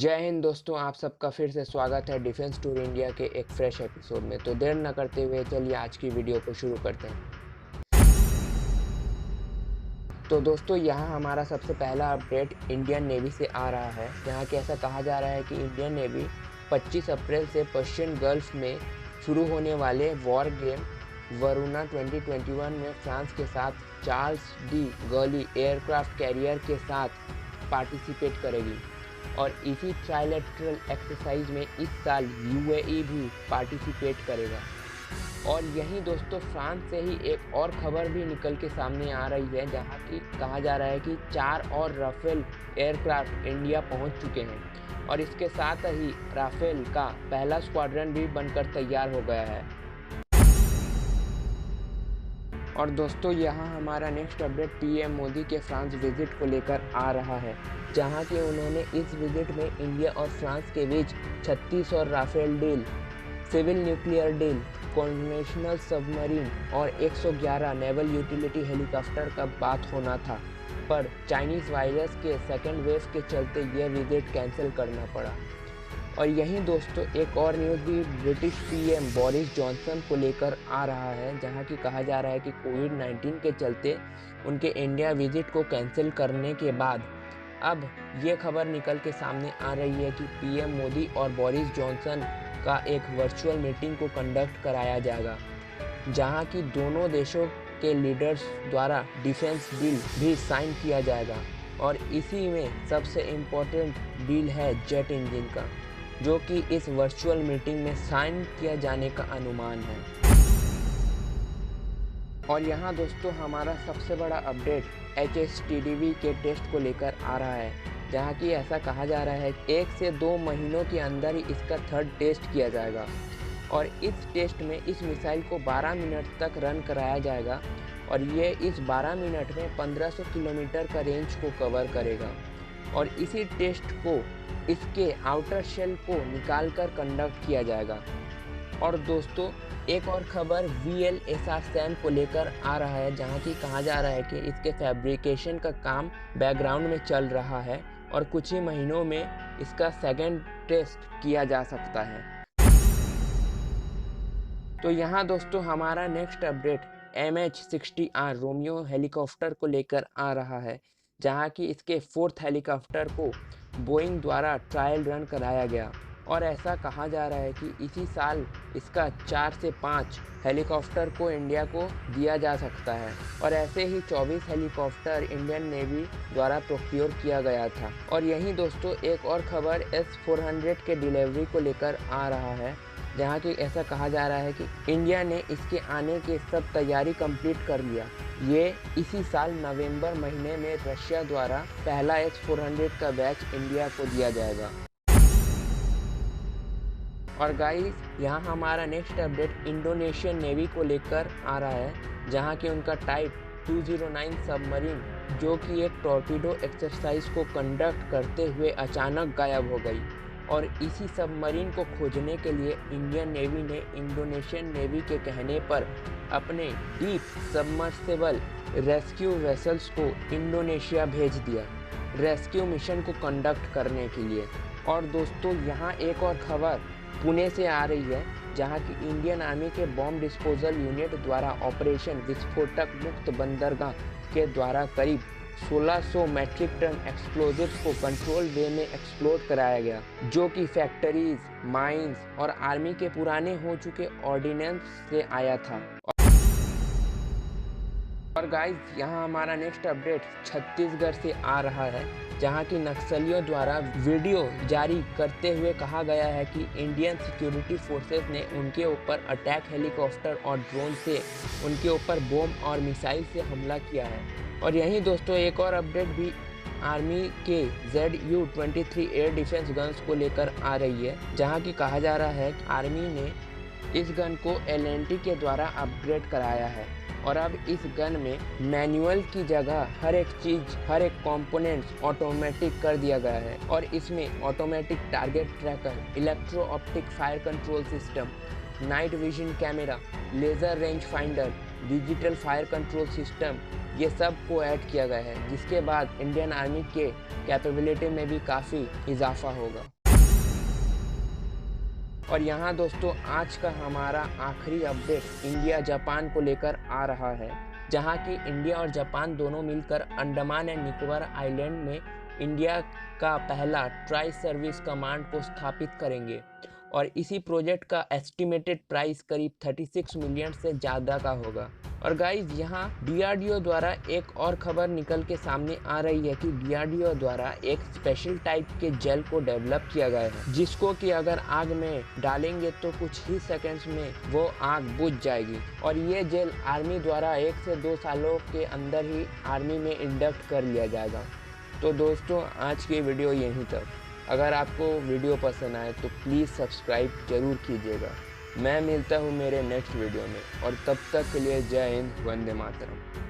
जय हिंद दोस्तों, आप सबका फिर से स्वागत है डिफेंस टूर इंडिया के एक फ्रेश एपिसोड में। तो देर न करते हुए चलिए आज की वीडियो को शुरू करते हैं। तो दोस्तों, यहाँ हमारा सबसे पहला अपडेट इंडियन नेवी से आ रहा है, जहाँ कि ऐसा कहा जा रहा है कि इंडियन नेवी 25 अप्रैल से पर्शियन गल्फ में शुरू होने वाले वॉर गेम वरुणा 2021 में फ्रांस के साथ चार्ल्स डी गॉली एयरक्राफ्ट कैरियर के साथ पार्टिसिपेट करेगी। और इसी ट्राइलेटरल एक्सरसाइज में इस साल यूएई भी पार्टिसिपेट करेगा। और यहीं दोस्तों, फ्रांस से ही एक और खबर भी निकल के सामने आ रही है, जहां की कहा जा रहा है कि 4 और राफेल एयरक्राफ्ट इंडिया पहुंच चुके हैं और इसके साथ ही राफेल का पहला स्क्वाड्रन भी बनकर तैयार हो गया है। और दोस्तों, यहाँ हमारा नेक्स्ट अपडेट पीएम मोदी के फ्रांस विजिट को लेकर आ रहा है, जहाँ कि उन्होंने इस विजिट में इंडिया और फ्रांस के बीच 36 और Rafale deal, civil nuclear deal, conventional submarine और 111 नेवल यूटिलिटी हेलीकॉप्टर का बात होना था, पर चाइनीज़ वायरस के सेकेंड वेव के चलते यह विजिट कैंसिल करना पड़ा। और यहीं दोस्तों, एक और न्यूज़ भी ब्रिटिश पीएम बोरिस जॉनसन को लेकर आ रहा है, जहां की कहा जा रहा है कि कोविड-19 के चलते उनके इंडिया विजिट को कैंसिल करने के बाद अब ये खबर निकल के सामने आ रही है कि पीएम मोदी और बोरिस जॉनसन का एक वर्चुअल मीटिंग को कंडक्ट कराया जाएगा, जहां की दोनों देशों के लीडर्स द्वारा डिफेंस डील भी साइन किया जाएगा। और इसी में सबसे इम्पोर्टेंट डील है जेट इंजन का, जो कि इस वर्चुअल मीटिंग में साइन किया जाने का अनुमान है। और यहाँ दोस्तों, हमारा सबसे बड़ा अपडेट HSTDV के टेस्ट को लेकर आ रहा है, जहाँ की ऐसा कहा जा रहा है 1 से 2 महीनों के अंदर ही इसका थर्ड टेस्ट किया जाएगा। और इस टेस्ट में इस मिसाइल को 12 मिनट तक रन कराया जाएगा और ये इस 12 मिनट में 1500 किलोमीटर का रेंज को कवर करेगा। और इसी टेस्ट को इसके आउटर शेल को निकालकर कंडक्ट किया जाएगा। और दोस्तों, एक और खबर VLSR सैम को लेकर आ रहा है, जहां की कहा जा रहा है कि इसके फैब्रिकेशन का काम बैकग्राउंड में चल रहा है और कुछ ही महीनों में इसका सेकेंड टेस्ट किया जा सकता है। तो यहाँ दोस्तों, हमारा next update MH-60R Romeo helicopter को लेकर आ रहा है, जहाँ की इसके 4th हेलीकॉप्टर को बोइंग द्वारा ट्रायल रन कराया गया। और ऐसा कहा जा रहा है कि इसी साल इसका 4 से 5 हेलीकॉप्टर को इंडिया को दिया जा सकता है। और ऐसे ही 24 हेलीकॉप्टर इंडियन नेवी द्वारा प्रोक्योर किया गया था। और यहीं दोस्तों, एक और खबर S-400 के डिलीवरी को लेकर आ रहा है, जहाँ की ऐसा कहा जा रहा है कि इंडिया ने इसके आने के सब तैयारी कंप्लीट कर लिया। ये इसी साल नवंबर महीने में रशिया द्वारा पहला S-400 का बैच इंडिया को दिया जाएगा। और गाइस, यहाँ हमारा नेक्स्ट अपडेट इंडोनेशियन नेवी को लेकर आ रहा है, जहाँ की उनका टाइप 209 सबमरीन, जो कि एक टॉर्पीडो एक्सरसाइज को कंडक्ट करते हुए अचानक गायब हो गई। और इसी सबमरीन को खोजने के लिए इंडियन नेवी ने इंडोनेशियन नेवी के कहने पर अपने डीप सबमर्सिबल रेस्क्यू वेसल्स को इंडोनेशिया भेज दिया रेस्क्यू मिशन को कंडक्ट करने के लिए। और दोस्तों, यहाँ एक और खबर पुणे से आ रही है, जहाँ की इंडियन आर्मी के बॉम्ब डिस्पोजल यूनिट द्वारा ऑपरेशन विस्फोटक मुक्त बंदरगाह के द्वारा करीब 1600 मैट्रिक टन एक्सप्लोजिव्स को कंट्रोल वे में एक्सप्लोड कराया गया, जो कि फैक्ट्रीज, माइंस और आर्मी के पुराने हो चुके ऑर्डिनेंस से आया था। और गाइस, यहाँ हमारा नेक्स्ट अपडेट छत्तीसगढ़ से आ रहा है, जहाँ की नक्सलियों द्वारा वीडियो जारी करते हुए कहा गया है कि इंडियन सिक्योरिटी फोर्सेस ने उनके ऊपर अटैक हेलीकॉप्टर और ड्रोन से उनके ऊपर बम और मिसाइल से हमला किया है। और यहीं दोस्तों, एक और अपडेट भी आर्मी के ZU-23 एयर डिफेंस गन्स को लेकर आ रही है, जहाँ की कहा जा रहा है कि आर्मी ने इस गन को L&T के द्वारा अपग्रेड कराया है। और अब इस गन में मैनुअल की जगह हर एक चीज़, हर एक कंपोनेंट्स ऑटोमेटिक कर दिया गया है। और इसमें automatic target tracker, electro optic fire control system, night vision camera, laser range finder, digital fire control system, ये सब को ऐड किया गया है, जिसके बाद इंडियन आर्मी के कैपेबिलिटी में भी काफ़ी इजाफा होगा। और यहाँ दोस्तों आज का हमारा आखिरी अपडेट इंडिया जापान को लेकर आ रहा है, जहाँ की इंडिया और जापान दोनों मिलकर अंडमान एंड निकोबार आइलैंड में इंडिया का पहला ट्राई सर्विस कमांड को स्थापित करेंगे। और इसी प्रोजेक्ट का एस्टिमेटेड प्राइस करीब 36 मिलियन से ज़्यादा का होगा। और गाइज यहाँ DRDO द्वारा एक और खबर निकल के सामने आ रही है कि DRDO द्वारा एक स्पेशल टाइप के जेल को डेवलप किया गया है, जिसको कि अगर आग में डालेंगे तो कुछ ही सेकंड्स में वो आग बुझ जाएगी। और ये जेल आर्मी द्वारा 1 से 2 सालों के अंदर ही आर्मी में इंडक्ट कर लिया जाएगा। तो दोस्तों आज की वीडियो यहीं तक। अगर आपको वीडियो पसंद आए तो प्लीज़ सब्सक्राइब जरूर कीजिएगा। मैं मिलता हूँ मेरे नेक्स्ट वीडियो में, और तब तक के लिए जय हिंद, वंदे मातरम।